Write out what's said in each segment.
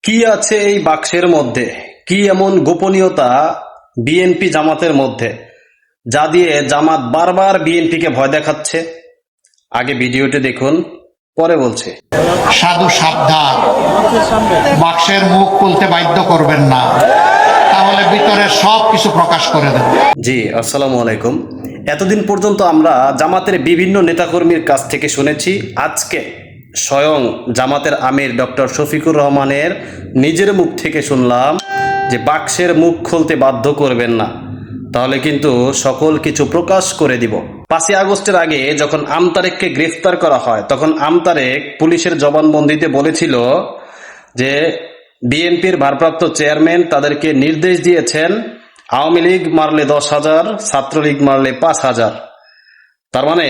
কি আছে এই বাক্সের মধ্যে? কি এমন গোপনীয়তা বিএনপি জামাতের মধ্যে, যা দিয়ে জামাত বারবার বিএনপিকে ভয় দেখাচ্ছে? আগে ভিডিওটি দেখুন, পরে বলছে। সাধু সাবধান, বাক্সের মুখ খুলতে বাধ্য করবেন না, তাহলে ভিতরে সবকিছু প্রকাশ করে দেবে। জি, আসসালামু আলাইকুম। এতদিন পর্যন্ত আমরা জামাতের বিভিন্ন নেতাকর্মীর কাছ থেকে শুনেছি, আজকে স্বয়ং জামাতের আমির ডক্টর শফিকুর রহমানের নিজের মুখ থেকে শুনলাম যে বাক্সের মুখ খুলতে বাধ্য করবেন না, তাহলে কিন্তু সকল কিছু প্রকাশ করে দিব। 5ই আগস্টের আগে যখন আমতারেককে গ্রেফতার করা হয়, তখন আমতারেক পুলিশের জবানবন্দিতে বলেছিল যে বিএনপির ভারপ্রাপ্ত চেয়ারম্যান তাদেরকে নির্দেশ দিয়েছেন আওয়ামী লীগ মারলে 10,000, ছাত্রলীগ মারলে 5,000। তার মানে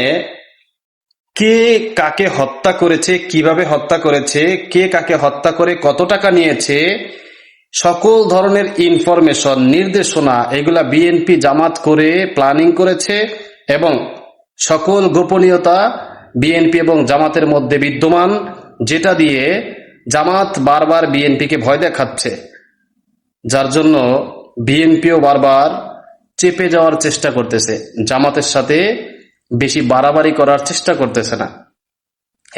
কে কাকে হত্যা করেছে, কিভাবে হত্যা করেছে, কে কাকে হত্যা করে কত টাকা নিয়েছে, সকল ধরনের ইনফরমেশন, নির্দেশনা এগুলা বিএনপি জামাত করে প্ল্যানিং করেছে এবং সকল গোপনীয়তা বিএনপি এবং জামাতের মধ্যে বিদ্যমান, যেটা দিয়ে জামাত বারবার বিএনপিকে ভয় দেখাচ্ছে, যার জন্য বিএনপিও বারবার চেপে যাওয়ার চেষ্টা করতেছে, জামাতের সাথে বেশি বাড়াবাড়ি করার চেষ্টা করতেছে না।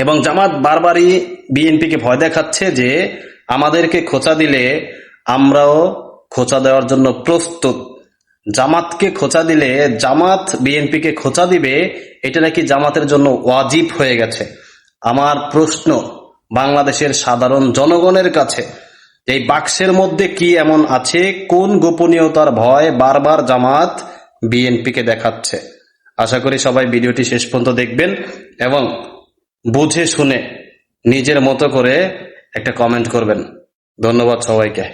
এবং জামাত বারবারই বিএনপিকে ভয় দেখাচ্ছে যে আমাদেরকে খোঁচা দিলে আমরাও খোঁচা দেওয়ার জন্য প্রস্তুত। জামাতকে খোঁচা দিলে জামাত বিএনপিকে খোঁচা দিবে, এটা নাকি জামাতের জন্য ওয়াজিব হয়ে গেছে। আমার প্রশ্ন বাংলাদেশের সাধারণ জনগণের কাছে, এই বাক্সের মধ্যে কি এমন আছে, কোন গোপনীয়তার ভয় বারবার জামাত বিএনপিকে দেখাচ্ছে? আশা করি সবাই ভিডিওটি শেষ পর্যন্ত দেখবেন এবং বুঝে শুনে নিজের মতো করে একটা কমেন্ট করবেন। ধন্যবাদ সবাইকে।